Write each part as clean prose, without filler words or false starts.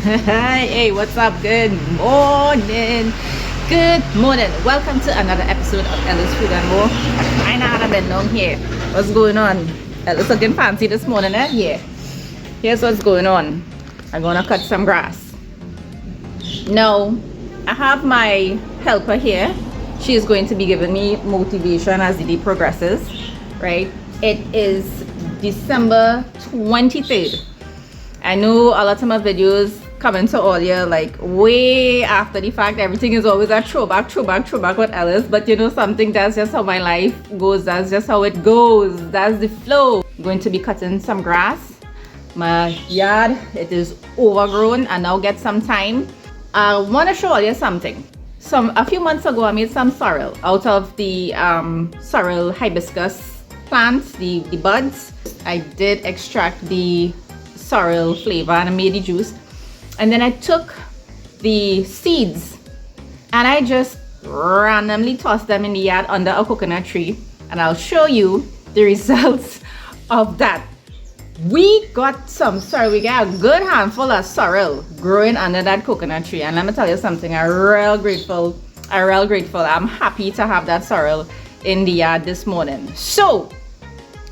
Hey, what's up? Good morning. Good morning. Welcome to another episode of Ella's Food and More. I know I've been down here. What's going on? Ella's looking fancy this morning, eh? Yeah. Here's what's going on. I'm gonna cut some grass. Now, I have my helper here. She is going to be giving me motivation as the day progresses, right? It is December 23rd. I know a lot of my videos coming to all year like way after the fact. Everything is always a throwback with Ellis, but you know something, that's just how my life goes. That's just how it goes. That's the flow. I'm going to be cutting some grass. My yard, it is overgrown and now get some time. I want to show you something. A few months ago I made some sorrel out of the sorrel hibiscus plants, the buds. I did extract the sorrel flavor and I made the juice, and then I took the seeds and I just randomly tossed them in the yard under a coconut tree, and I'll show you the results of that. We got some sorrel. We got a good handful of sorrel growing under that coconut tree, and let me tell you something, I'm real grateful. I'm happy to have that sorrel in the yard this morning. So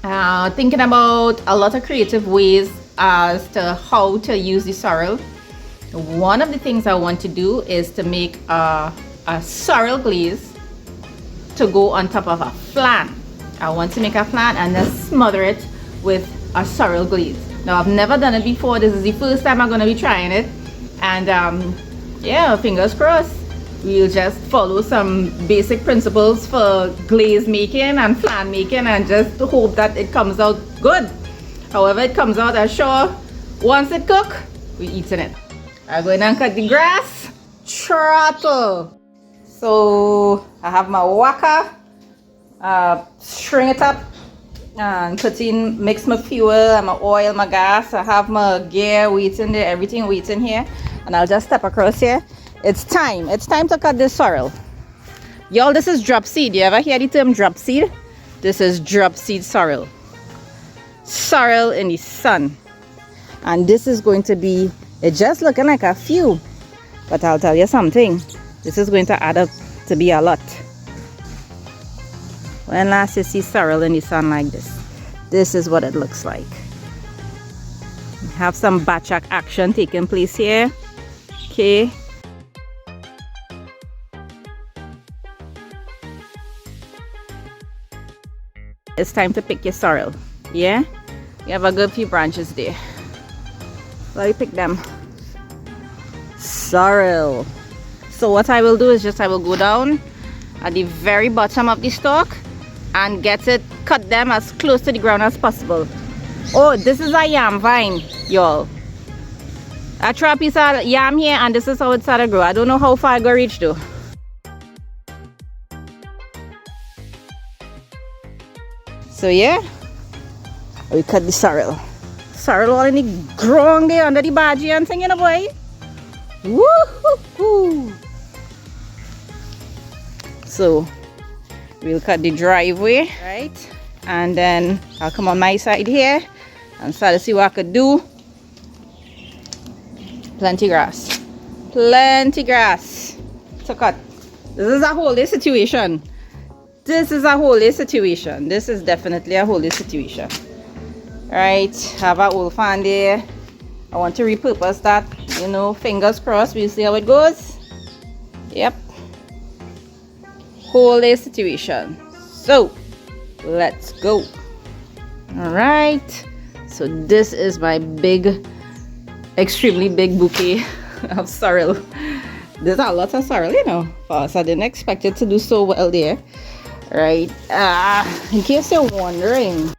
thinking about a lot of creative ways as to how to use the sorrel. One of the things I want to do is to make a sorrel glaze to go on top of a flan. I want to make a flan and then smother it with a sorrel glaze. Now I've never done it before. This is the first time I'm going to be trying it, and yeah, fingers crossed. We'll just follow some basic principles for glaze making and flan making and just hope that it comes out good. However it comes out, I'm sure once it cooks, we're eating it. I'm going to cut the grass. Throttle. So I have my whacker, string it up and mix my fuel and my oil, my gas. I have my gear waiting there, everything waiting here, and I'll just step across here. It's time to cut this sorrel. Y'all, this is drop seed. You ever hear the term drop seed? This is drop seed sorrel. Sorrel in the sun, and this is going to be, it's just looking like a few, but I'll tell you something, this is going to add up to be a lot. When last you see sorrel in the sun like this is what it looks like. We have some batch action taking place here. Okay, it's time to pick your sorrel. Yeah, you have a good few branches there. Let me pick them. Sorrel. So what I will do is I will go down at the very bottom of the stalk and cut them as close to the ground as possible. Oh, this is a yam vine, y'all. I throw a piece of yam here and this is how it started to grow. I don't know how far I go reach though. So yeah, we cut the sorrel. Sorrel all in the ground there under the badgie and thing, you know, boy. Woo-hoo-hoo. So we'll cut the driveway, right? And then I'll come on my side here and start to see what I could do. Plenty grass to cut. This is a whole day situation. This is definitely a whole day situation. Right, have a old fan there. I want to repurpose that, you know, fingers crossed. We'll see how it goes. Yep, whole day situation. So let's go. All right, so this is my extremely big bouquet of sorrel. There's a lot of sorrel, you know, so I didn't expect it to do so well there. Right, in case you're wondering,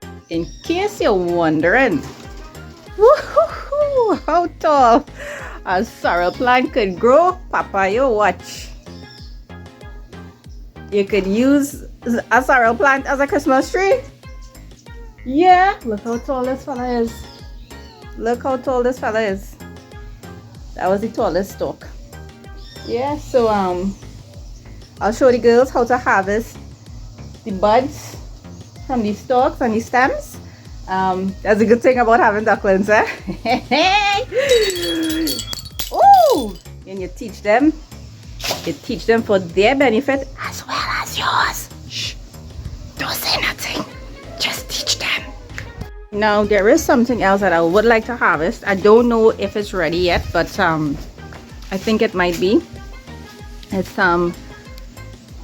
woo-hoo-hoo, how tall a sorrel plant could grow, Papa, you watch. You could use a sorrel plant as a Christmas tree. Yeah, look how tall this fella is. That was the tallest stalk. Yeah, so I'll show the girls how to harvest the buds from the stalks and the stems. That's a good thing about having ducklings, eh? it teach them for their benefit as well as yours. Shh, don't say nothing, just teach them. Now there is something else that I would like to harvest. I don't know if it's ready yet, but I think it might be. It's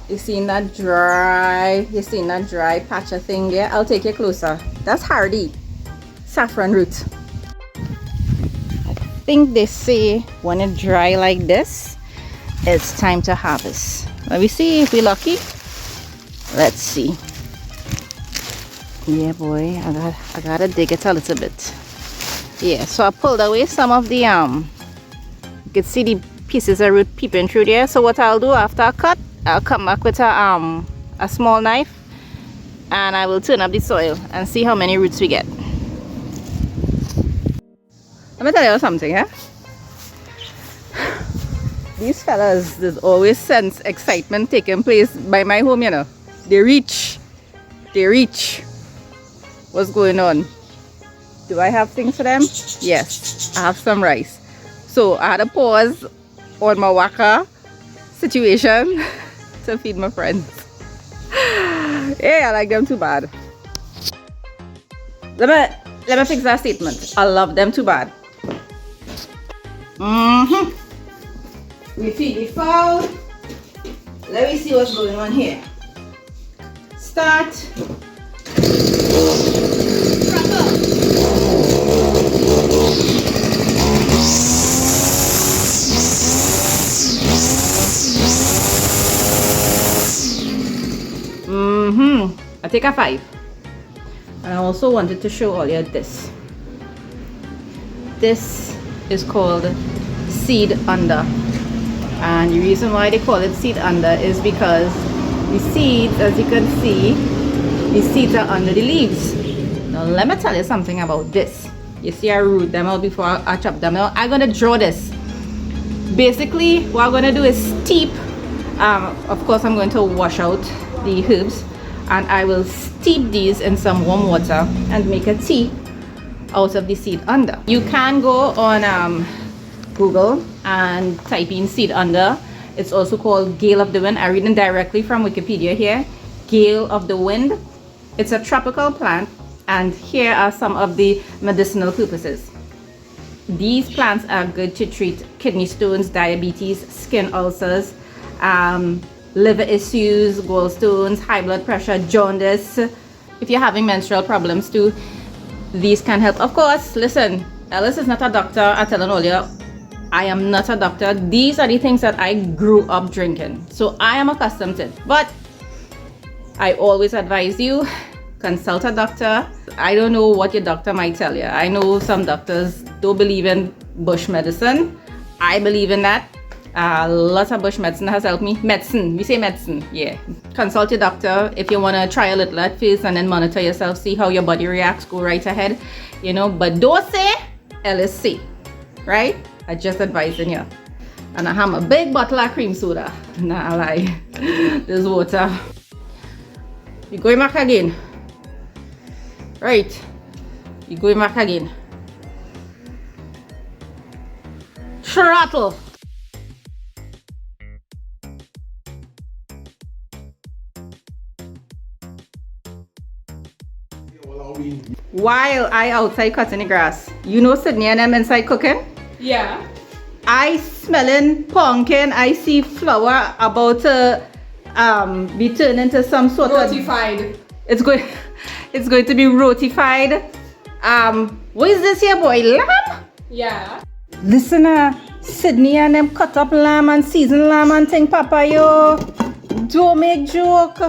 you seen that dry patch of thing there? I'll take you closer. That's hardy saffron root. I think they say when it dry like this, it's time to harvest. Let me see if we're lucky. Let's see. Yeah, boy, I gotta dig it a little bit. Yeah, so I pulled away some of the you can see the pieces of root peeping through there. So what I'll do after I cut, I'll come back with a small knife and I will turn up the soil and see how many roots we get. Let me tell you something, eh? These fellas, there's always sense excitement taking place by my home, you know. They reach. What's going on? Do I have things for them? Yes, I have some rice. So I had to pause on my waka situation to feed my friends. Yeah, I like them too bad. Let me fix that statement. I love them too bad. We feed the fowl. Let me see what's going on here. Start. I take a 5. And I also wanted to show all you this. This is called seed under. And the reason why they call it seed under is because the seeds, as you can see, the seeds are under the leaves. Now let me tell you something about this. You see I root them out before I chop them out. I'm gonna draw this. Basically what I'm gonna do is steep. Of course I'm going to wash out the herbs and I will steep these in some warm water and make a tea out of the seed under. You can go on Google and type in seed under. It's also called gale of the wind. I'm reading directly from Wikipedia here. Gale of the wind. It's a tropical plant and here are some of the medicinal purposes. These plants are good to treat kidney stones, diabetes, skin ulcers, liver issues, gallstones, high blood pressure, jaundice. If you're having menstrual problems too, these can help. Of course, listen, Alice is not a doctor. I'm telling all you, I am not a doctor. These are the things that I grew up drinking, so I am accustomed to it. But I always advise you, consult a doctor. I don't know what your doctor might tell you. I know some doctors don't believe in bush medicine. I believe in that. Lots of bush medicine has helped me. Medicine, we say medicine, yeah. Consult your doctor if you want to try a little at first and then monitor yourself, see how your body reacts, go right ahead, you know. But don't say LSC, right? I just advising you. And I have a big bottle of cream soda. Nah, I lie. There's water. You going back again. Right. You going back again. Throttle. While I outside cutting the grass, you know Sydney and them inside cooking? Yeah. I smelling pumpkin. I see flour about to be turned into some sort Rotified. of. It's going to be rotified. What is this here, boy? Lamb? Yeah. Listen, Sydney and them cut up lamb and seasoned lamb and thing, Papa, yo. Don't make joke.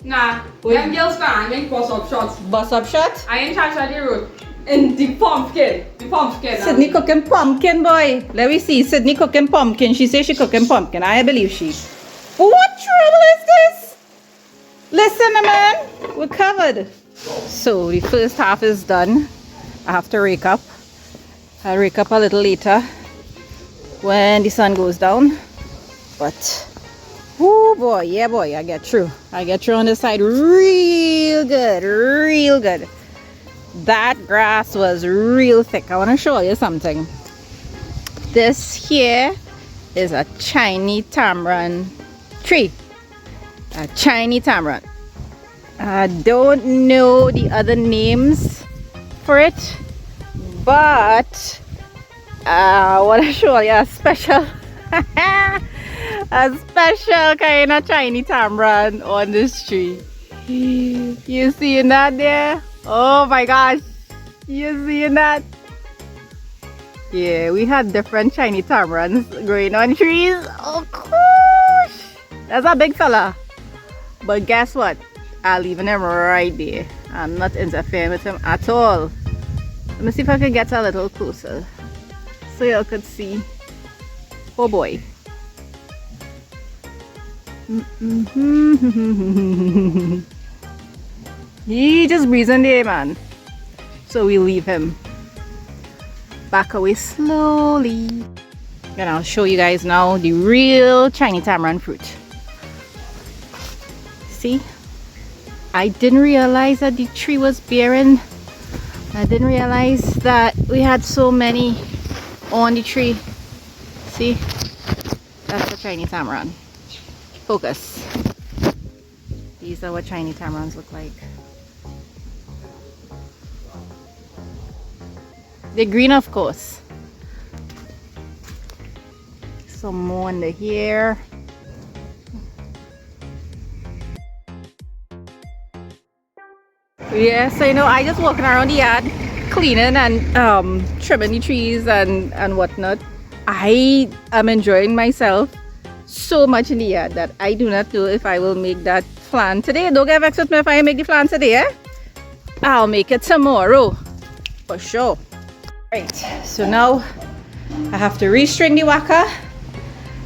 Nah, them girls can make bust up shots. Bust up shot? I ain't charged at the road. And the pumpkin. Sydney cooking pumpkin, boy. Let me see. Sydney cooking pumpkin. She says she cooking pumpkin. I believe she. What trouble is this? Listen, man. We're covered. So the first half is done. I have to rake up. I'll rake up a little later when the sun goes down. But oh boy, yeah boy, I get through on this side real good. That grass was real thick. I want to show you something. This here is a Chinese tamarind tree. A Chinese tamarind. I don't know the other names for it, but I want to show you a special a special kind of Chinese tamarind on this tree. You seeing that there? Oh my gosh, you seeing that? Yeah, we had different Chinese tamarinds growing on trees. Oh gosh, that's a big fella. But guess what? I'll leave him right there. I'm not interfering with him at all. Let me see if I can get a little closer so you could see. Oh boy. He just breathing there, man. So we leave him. Back away slowly. And I'll show you guys now the real Chinese tamarind fruit. See? I didn't realize that the tree was bearing. I didn't realize that we had so many on the tree. See? That's the Chinese tamarind. Focus. These are what Chinese tamarinds look like. They're green, of course. Some more under here. Yeah, so you know, I just walking around the yard, cleaning and trimming the trees and whatnot. I am enjoying myself so much in the yard that I do not know if I will make that plant today. Don't get vexed with me if I make the plant today, eh? I'll make it tomorrow for sure. Right, so now I have to restring the waka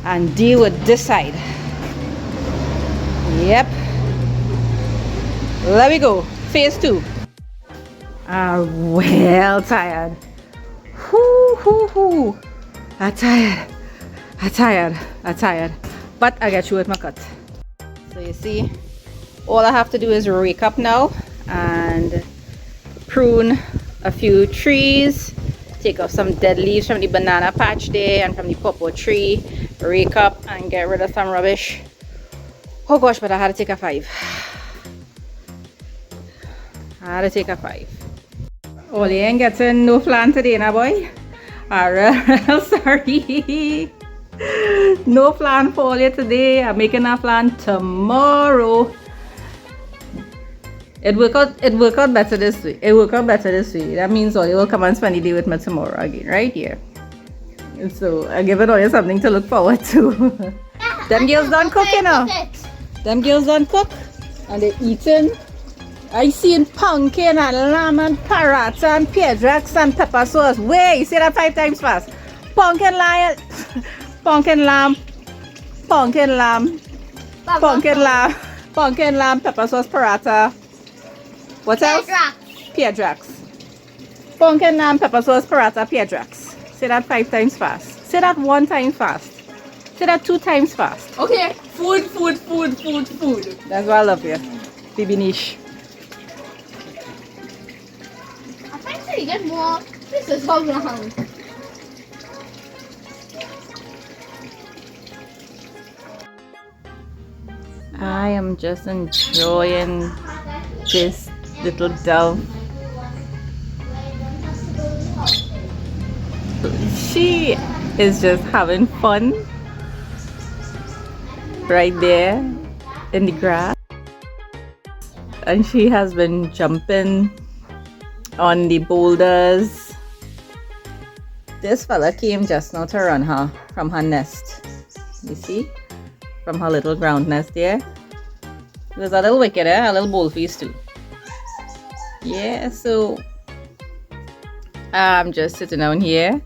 and deal with this side. Yep. Let me go. Phase 2. I'm well tired. Whoo. I'm tired. But I get through with my cut. So you see, all I have to do is rake up now and prune a few trees. Take off some dead leaves from the banana patch there and from the pawpaw tree. Rake up and get rid of some rubbish. Oh gosh, but I had to take a 5. Oh, you ain't getting no flan today, na boy? Alright, sorry. No flan for you today. I'm making a flan tomorrow. It work out better this way. That means all you will come and spend the day with me tomorrow again, right here. And so I give it all you something to look forward to. Them girls done cook, you know. Them girls done cook and they eating. I seen pumpkin and lamb and paratha and piedrax and pepper sauce. Wait, say that 5 times fast. Pumpkin lamb, pumpkin lamb, pepper sauce paratha. What else? Piedrax. Pumpkin lamb, pepper sauce paratha, piedrax. Say that 5 times fast. Say that 1 time fast. Say that 2 times fast. Okay, food. That's why I love you. Baby niche. You get more. This is so long. I am just enjoying this little dove. She is just having fun right there in the grass, and she has been jumping on the boulders. This fella came just now to run her from her nest. You see? From her little ground nest there. It was a little wicked, eh? A little bullface too. Yeah, so I'm just sitting down here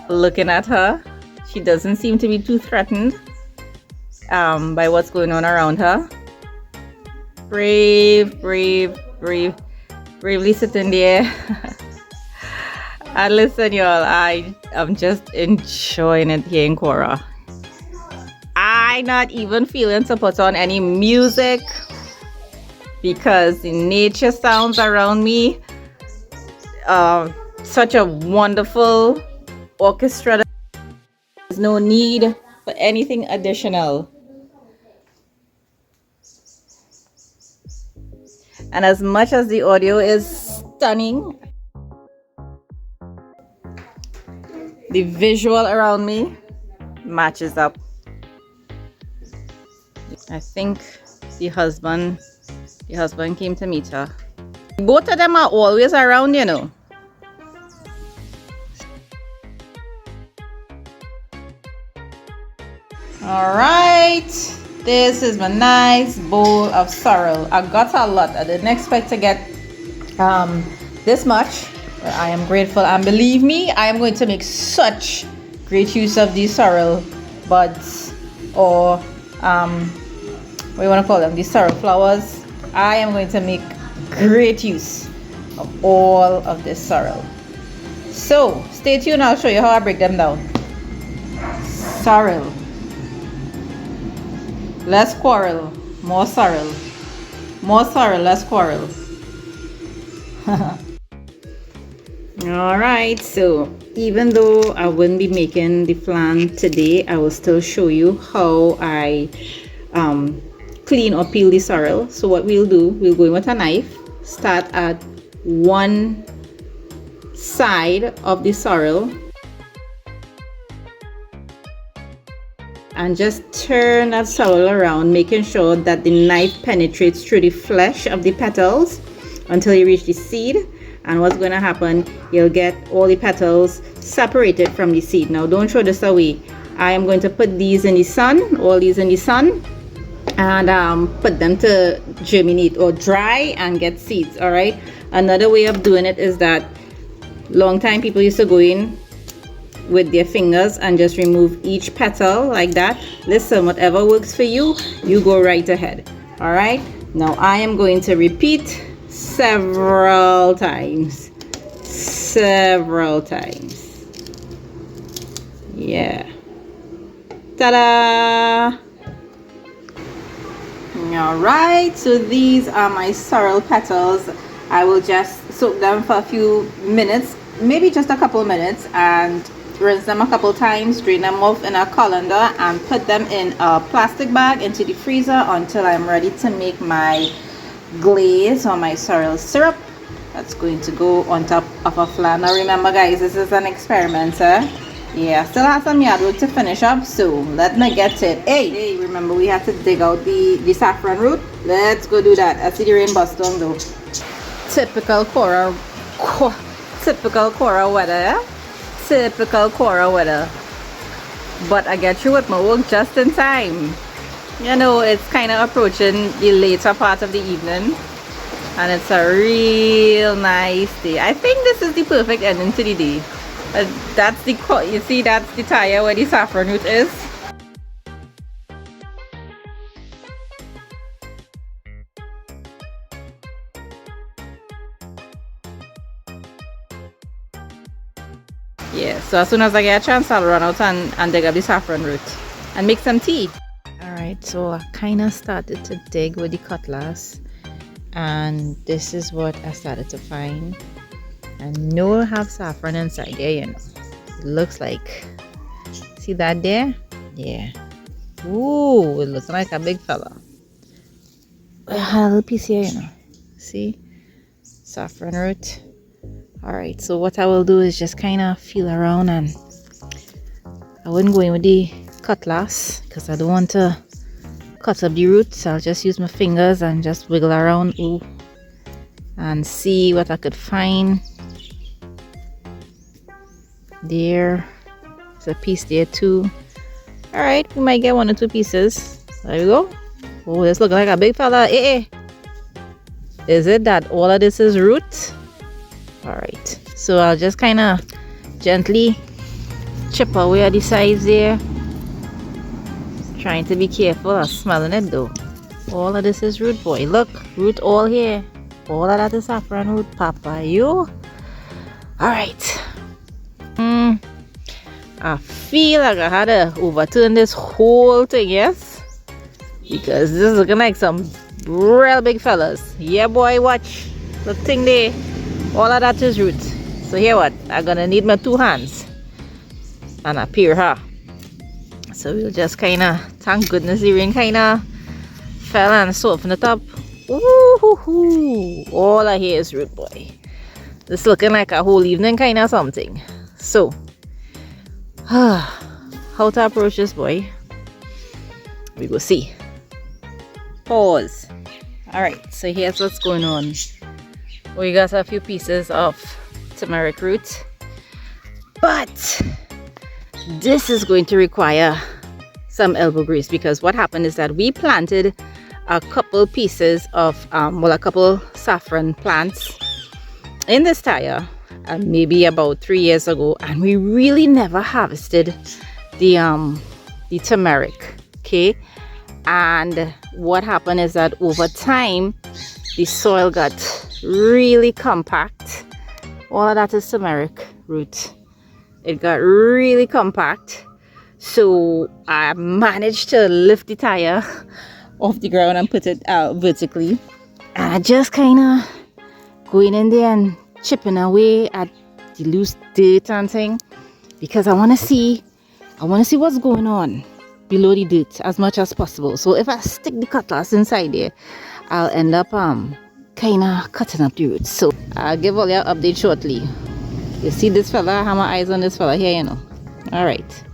looking at her. She doesn't seem to be too threatened by what's going on around her. Bravely sitting there. And listen, y'all, I am just enjoying it here in Cora. I not even feeling to put on any music because the nature sounds around me, such a wonderful orchestra. There's no need for anything additional. And as much as the audio is stunning, the visual around me matches up. I think the husband came to meet her. Both of them are always around, you know. All right, this is my nice bowl of sorrel. I got a lot. I didn't expect to get this much, but I am grateful. And believe me, I am going to make such great use of these sorrel buds, or what do you want to call them, these sorrel flowers. I am going to make great use of all of this sorrel. So stay tuned, I'll show you how I break them down. Sorrel, less quarrel, more sorrel. More sorrel, less quarrel. Alright, so even though I wouldn't be making the flan today, I will still show you how I clean or peel the sorrel. So what we'll do, we'll go in with a knife, start at one side of the sorrel and just turn that sorrel around, making sure that the knife penetrates through the flesh of the petals until you reach the seed. And what's going to happen, you'll get all the petals separated from the seed. Now don't throw this away. I am going to put these in the sun, all these in the sun, and put them to germinate or dry and get seeds. All right, another way of doing it is that long time people used to go in with their fingers and just remove each petal like that. Listen, whatever works for you, you go right ahead. All right, now I am going to repeat several times. Yeah, ta-da! All right, so these are my sorrel petals. I will just soak them for a few minutes, maybe just a couple minutes, and rinse them a couple times, drain them off in a colander, and put them in a plastic bag into the freezer until I'm ready to make my glaze or my sorrel syrup that's going to go on top of a flan. Now remember guys, this is an experiment, yeah, still have some yard work to finish up, so let me get it. Hey, remember we have to dig out the saffron root. Let's go do that. I see the rain bust down though. Typical Cora weather, yeah? Typical Cora weather. But I get through with my work just in time. You know, it's kind of approaching the later part of the evening, and it's a real nice day. I think this is the perfect ending to the day. That's the, you see, that's the tire where the saffron root is. Yeah, so as soon as I get a chance, I'll run out and dig up the saffron root and make some tea. Alright, so I kind of started to dig with the cutlass, and this is what I started to find. I know I have saffron inside there, you know. It looks like, see that there? Yeah. Ooh, it looks like a big fella. I had a little piece here, you know. See? Saffron root. Alright, so what I will do is just kind of feel around, and I wouldn't go in with the cutlass because I don't want to cut up the roots. I'll just use my fingers and just wiggle around, ooh, and see what I could find. There's a piece there too. All right, we might get 1 or 2 pieces. There we go. Oh, this looking like a big fella. Is it that all of this is root? All right, so I'll just kind of gently chip away at the sides there, trying to be careful. I'm smelling it though. All of this is root, boy. Look, root all here. All of that is saffron root, papa. You. All right. I feel like I had to overturn this whole thing, yes? Because this is looking like some real big fellas. Yeah, boy, watch. Look thing there. All of that is root. So here what? I'm gonna need my 2 hands and appear her. So we'll just kind of, thank goodness the rain kind of fell and softened it up. Ooh, all I hear is root boy. This looking like a whole evening kind of something. So, how to approach this boy? We will see. Pause. Alright, so here's what's going on. We got a few pieces of turmeric root, but this is going to require some elbow grease, because what happened is that we planted a couple pieces of a couple saffron plants in this tire maybe about 3 years ago, and we really never harvested the turmeric. Okay, and what happened is that over time the soil got really compact. All of that is turmeric root. It got really compact, so I managed to lift the tire off the ground and put it out vertically, and I just kind of going in there and chipping away at the loose dirt and thing, because I want to see what's going on below the dirt as much as possible. So if I stick the cutlass inside there, I'll end up kind of cutting up the roots. So I'll give all your update shortly. You see this fella? I have my eyes on this fella here, you know. All right,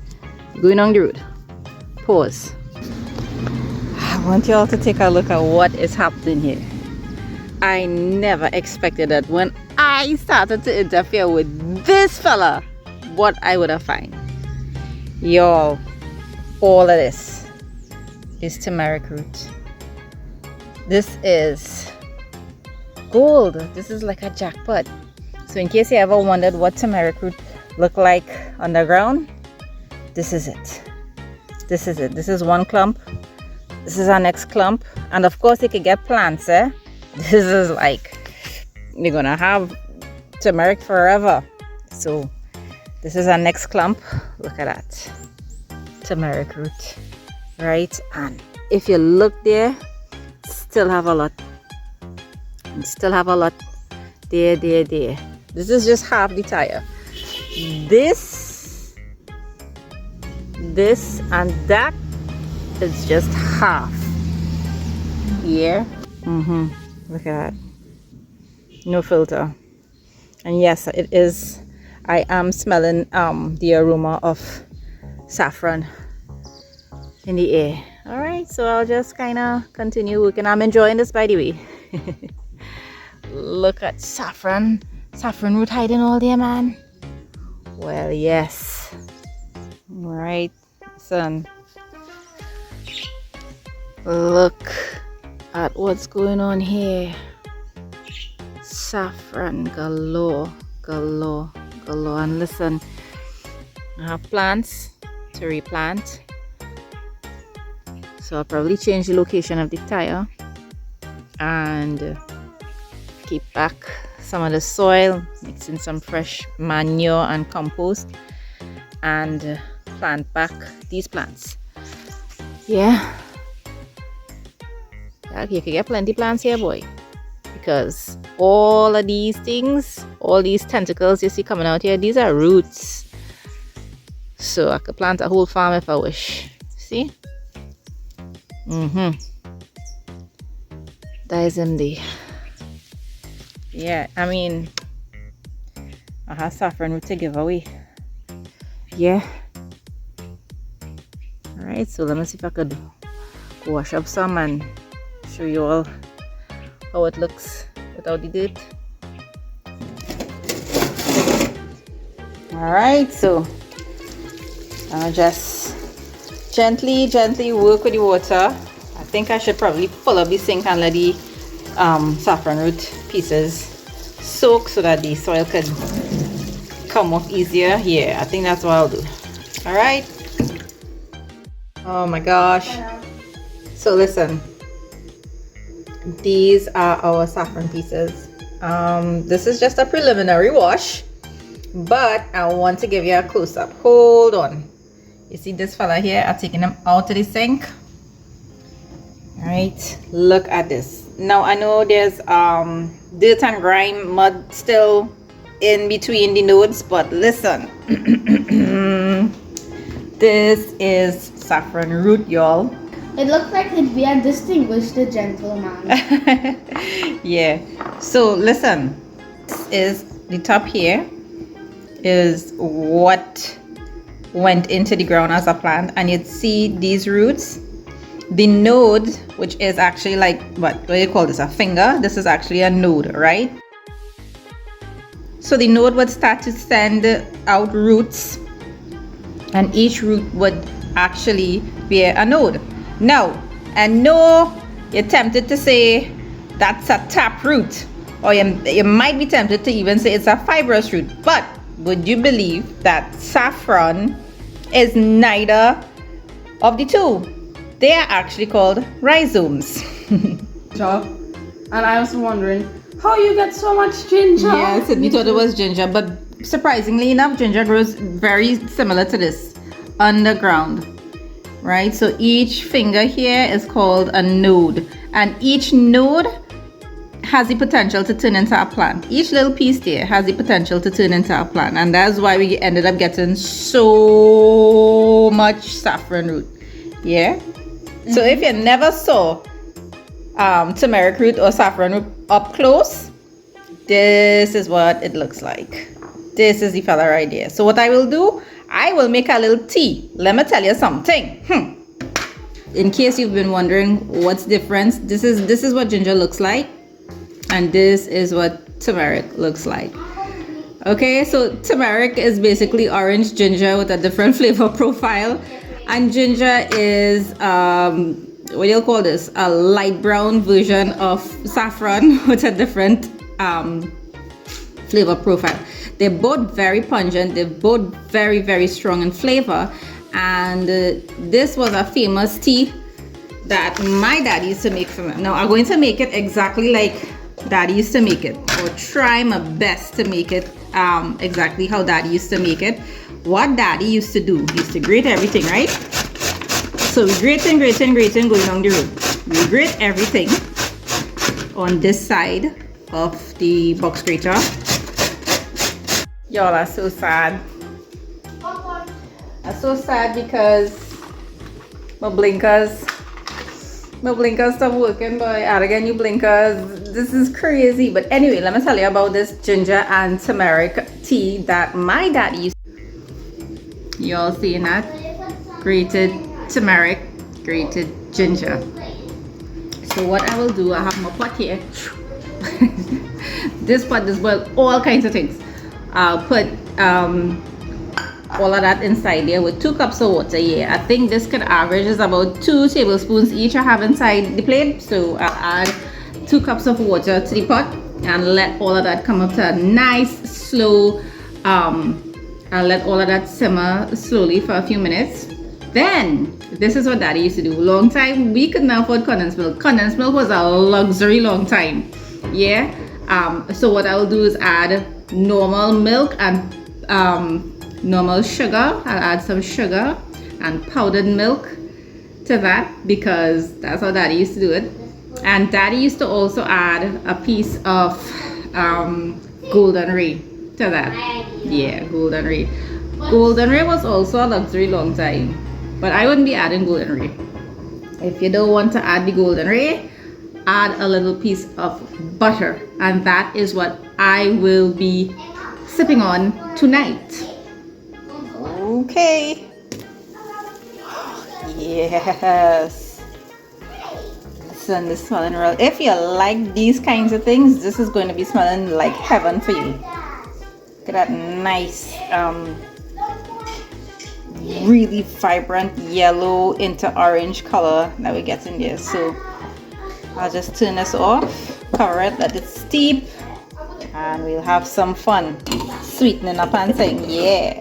going on the road. Pause. I want you all to take a look at what is happening here. I never expected that when I started to interfere with this fella, what I would have found. Y'all, all of this is turmeric root. This is gold. This is like a jackpot. So in case you ever wondered what turmeric root look like underground, this is it. This is it. This is one clump. This is our next clump. And of course you can get plants, eh? This is like, you're gonna have turmeric forever. So this is our next clump. Look at that. Turmeric root. Right? And if you look there, still have a lot. And still have a lot. There. This is just half the tire. This and that is just half. Yeah. Look at that. No filter. And yes, it is. I am smelling the aroma of saffron in the air. All right, so I'll just kind of continue working. I'm enjoying this, by the way. Look at saffron root hiding all there, man. Well, yes. All right, son. Look at what's going on here. Saffron galore. And listen, I have plants to replant, so I'll probably change the location of the tire and keep back some of the soil, mix in some fresh manure and compost, and plant back these plants. Yeah, you can get plenty plants here, boy, because all of these things, all these tentacles you see coming out here, these are roots. So I could plant a whole farm if I wish. See? That is MD. Yeah, I mean, I have saffron root to give away. Yeah. Alright, so let me see if I could wash up some and show you all how it looks without the dirt. Alright, so I'll just gently work with the water. I think I should probably pull up the sink and let the saffron root pieces soak so that the soil could come off easier. Yeah, I think that's what I'll do. Alright. Oh my gosh. So listen, these are our saffron pieces. This is just a preliminary wash, but I want to give you a close-up. Hold on. You see this fella here? I'm taking them out of the sink. All right, look at this. Now I know there's dirt and grime, mud still in between the nodes, but listen. This is saffron root, y'all. It looks like it'd be a distinguished gentleman. Yeah. So listen, this is the top here is what went into the ground as a plant, and you'd see these roots. The node, which is actually like what do you call this, a finger? This is actually a node, right? So the node would start to send out roots, and each root would actually bear a node. Now, and no, you're tempted to say that's a tap root, or you might be tempted to even say it's a fibrous root, but would you believe that saffron is neither of the two? They are actually called rhizomes. And I was wondering how you get so much ginger. Yes, we thought it was ginger, but surprisingly enough, ginger grows very similar to this underground, right? So each finger here is called a node, and each node has the potential to turn into a plant. Each little piece there has the potential to turn into a plant, and that's why we ended up getting so much saffron root. Yeah. So if you never saw turmeric root or saffron root up close, this is what it looks like. This is the fella right there. So what I will do, I will make a little tea. Let me tell you something. In case you've been wondering what's the difference, this is what ginger looks like, and this is what turmeric looks like. Okay, so turmeric is basically orange ginger with a different flavor profile, and ginger is what do you call this, a light brown version of saffron with a different flavor profile. They're both very pungent, they're both very, very strong in flavor, and this was a famous tea that my daddy used to make for me. Now I'm going to make it exactly like daddy used to make it, or try my best to make it exactly how daddy used to make it. What daddy used to do, he used to grate everything, right? So we grate and going down the road. We grate everything on this side of the box grater. Y'all are so sad. I'm so sad because my blinkers stopped working, boy. Add again, you blinkers. This is crazy. But anyway, let me tell you about this ginger and turmeric tea that my daddy used. Y'all seeing that? Grated turmeric, grated ginger. So what I will do, I have my pot here. This pot does boil all kinds of things. I'll put all of that inside there with 2 cups of water here. I think this could average is about 2 tablespoons each I have inside the plate. So I'll add 2 cups of water to the pot and let all of that come up to a nice slow I'll let all of that simmer slowly for a few minutes. Then this is what daddy used to do. Long time we couldn't afford condensed milk. Condensed milk was a luxury long time. Yeah. So what I will do is add normal milk and normal sugar. I'll add some sugar and powdered milk to that because that's how daddy used to do it. And daddy used to also add a piece of golden ray to that. Yeah, golden ray. Golden ray was also a luxury long time, but I wouldn't be adding golden ray. If you don't want to add the golden ray, add a little piece of butter, and that is what I will be sipping on tonight. Okay. Yes. Listen, this is smelling real. If you like these kinds of things, this is going to be smelling like heaven for you. Look at that nice, really vibrant yellow into orange color that we get in there. So I'll just turn this off, cover it, let it steep, and we'll have some fun sweetening up and saying, yeah.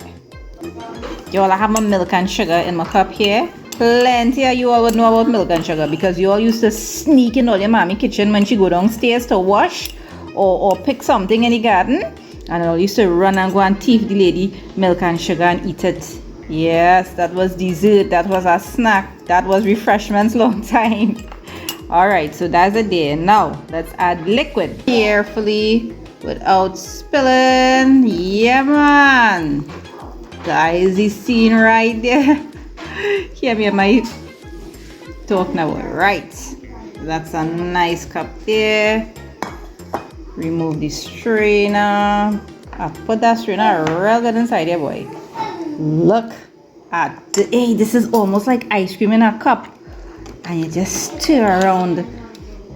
Y'all, I have my milk and sugar in my cup here. Plenty of you all would know about milk and sugar because you all used to sneak in all your mommy kitchen when she go downstairs to wash or pick something in the garden, and I used to run and go and thief the lady milk and sugar and eat it. Yes, that was dessert, that was a snack, that was refreshments long time. All right, so that's it there. Now let's add liquid. Carefully without spilling. Yeah, man. Guys, the scene right there. Hear me, my talk now. Right. That's a nice cup there. Remove the strainer. I put that strainer real good inside there, boy. Look at hey, this is almost like ice cream in a cup. And you just stir around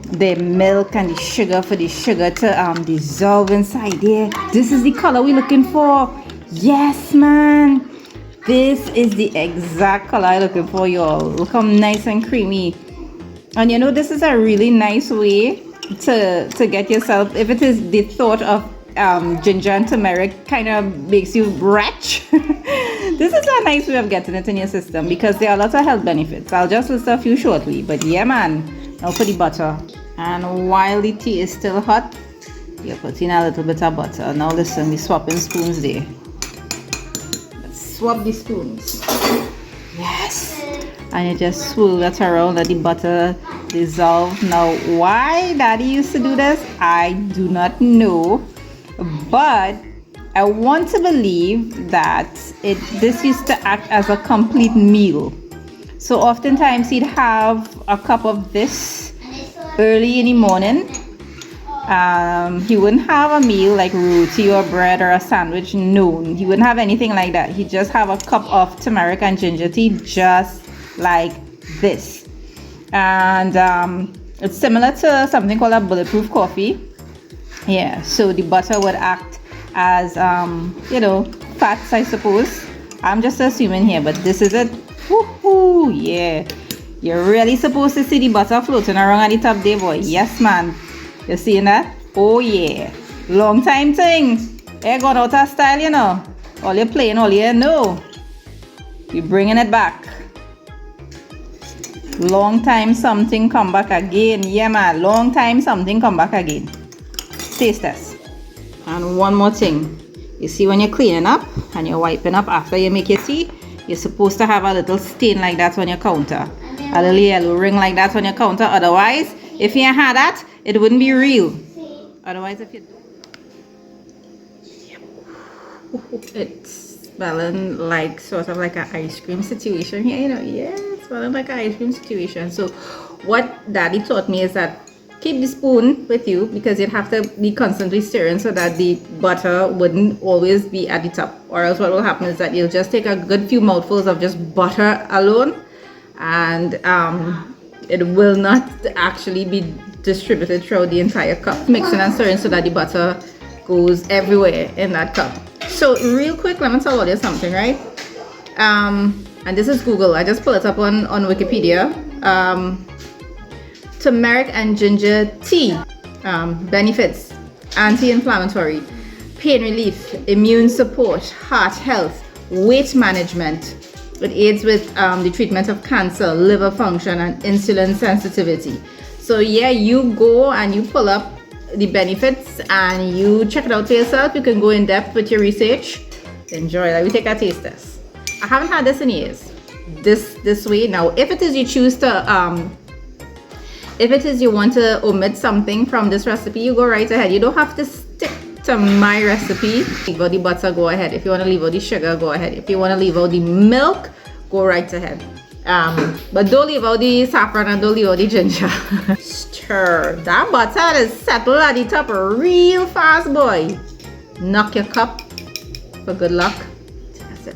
the milk and the sugar for the sugar to dissolve inside there. This is the color we're looking for. Yes, man. This is the exact color I'm looking for, y'all. Look how nice and creamy. And you know, this is a really nice way to get yourself, if it is the thought of ginger and turmeric kind of makes you retch. This is a nice way of getting it in your system because there are lots of health benefits. I'll just list a few shortly, but yeah, man. Now for the butter. And while the tea is still hot, you're putting a little bit of butter. Now listen, we're swapping spoons there. Let's swap the spoons. Yes. And you just swirl that around, let the butter dissolve. Now, why Daddy used to do this, I do not know. But I want to believe that this used to act as a complete meal. So oftentimes he'd have a cup of this early in the morning. He wouldn't have a meal like roti or bread or a sandwich. No, he wouldn't have anything like that. He'd just have a cup of turmeric and ginger tea just like this. And it's similar to something called a bulletproof coffee. Yeah, so the butter would act as you know, fats, I suppose. I'm just assuming here, but this is it. Woohoo! Yeah, you're really supposed to see the butter floating around at the top there, boy. Yes, man. You seeing that? Oh yeah, long time thing. Hey, got out of style, you know. All you playing, all you know. You're bringing it back. Long time something come back again. Yeah, man. Long time something come back again. Taste this. And one more thing. You see when you're cleaning up and you're wiping up after you make your tea, you're supposed to have a little stain like that on your counter. A little yellow ring like that on your counter. Otherwise, if you had that, it wouldn't be real. Otherwise, if you it's smelling like sort of like an ice cream situation here, you know. Yeah, it's smelling like an ice cream situation. So what Daddy taught me is that keep the spoon with you because you'd have to be constantly stirring so that the butter wouldn't always be at the top, or else what will happen is that you'll just take a good few mouthfuls of just butter alone, and it will not actually be distributed throughout the entire cup. Mixing and stirring so that the butter goes everywhere in that cup. So real quick, let me tell you something, right? And this is Google. I just pulled it up on Wikipedia. Turmeric and ginger tea benefits: anti-inflammatory, pain relief, immune support, heart health, weight management. It aids with the treatment of cancer, liver function, and insulin sensitivity. So yeah, you go and you pull up the benefits and you check it out for yourself. You can go in depth with your research. Enjoy. Let me take a taste test. I haven't had this in years. This way. Now, if it is you choose to if it is you want to omit something from this recipe, you go right ahead. You don't have to stick to my recipe. Leave out the butter, go ahead. If you want to leave out the sugar, go ahead. If you want to leave out the milk, go right ahead. But don't leave out the saffron and don't leave out the ginger. Stir. That butter is settled at the top real fast, boy. Knock your cup for good luck. That's it.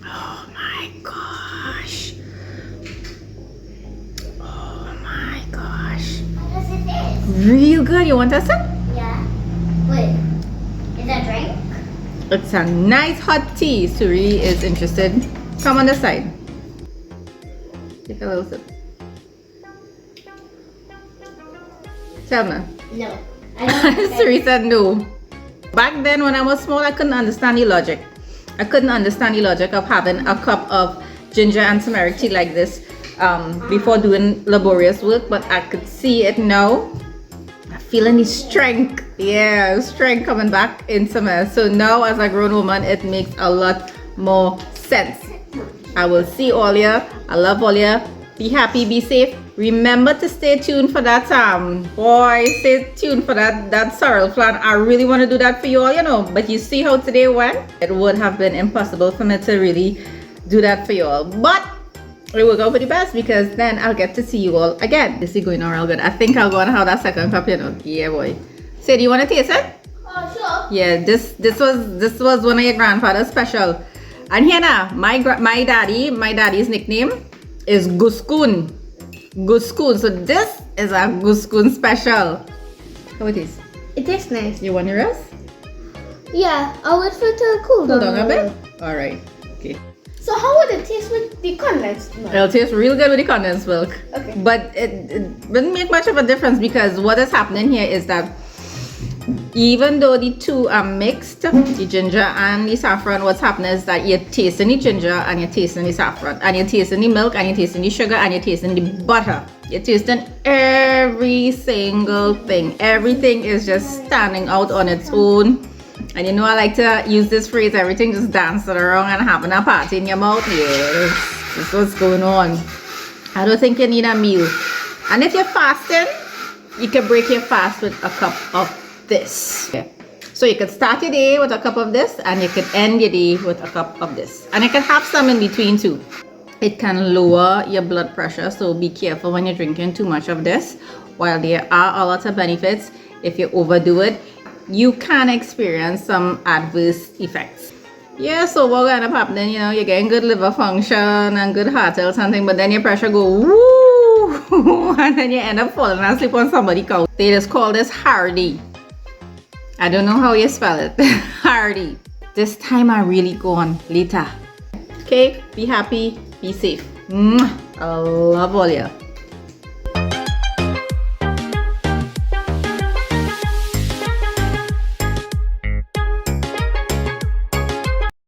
Oh my gosh. Oh my gosh. What does it taste? Real good. You want a sip? Yeah. Wait. Is that drink? It's a nice hot tea. Suri is interested. Come on the side. Take a little sip. Tell me. No. I don't Suri said no. Back then when I was small, I couldn't understand the logic. I couldn't understand the logic of having a cup of ginger and turmeric tea like this before doing laborious work, but I could see it now. I'm feeling the strength. Yeah, strength coming back into me. So now as a grown woman, it makes a lot more sense. I will see all ya. I love all ya. Be happy, be safe. Remember to stay tuned for that boy, stay tuned for that sorrel plan. I really want to do that for you all, you know, but you see how today went? It would have been impossible for me to really do that for you all, but it will go for the best because then I'll get to see you all again. This is going on real good. I think I'll go and have that second cup, you know. Yeah, boy. So do you want to taste it? Sure. Yeah, this was one of your grandfather's special. And here now, my daddy's nickname is Guskoon. Guskoon. So this is a Guskoon special. How it is? It tastes nice. You want the rest? Yeah, I'll wait for it to cool Cool down a bit? Alright. Okay. So how would it taste with the condensed milk? It'll taste real good with the condensed milk. Okay. But it wouldn't make much of a difference because what is happening here is that even though the two are mixed, the ginger and the saffron, what's happening is that you're tasting the ginger and you're tasting the saffron and you're tasting the milk and you're tasting the sugar and you're tasting the butter. You're tasting every single thing. Everything is just standing out on its own. And you know I like to use this phrase, everything just dancing around and having a party in your mouth. Yeah, that's what's going on. I don't think you need a meal. And if you're fasting, you can break your fast with a cup of this. Yeah. So you could start your day with a cup of this and you could end your day with a cup of this. And you can have some in between too. It can lower your blood pressure, so be careful when you're drinking too much of this. While there are a lot of benefits, if you overdo it, you can experience some adverse effects. Yeah, so what will end up happening, you know, you're getting good liver function and good heart health something, but then your pressure go woo, and then you end up falling asleep on somebody's couch. They just call this hardy. I don't know how you spell it. Hardy. This time I really go on later. Okay, be happy, be safe. I love all you.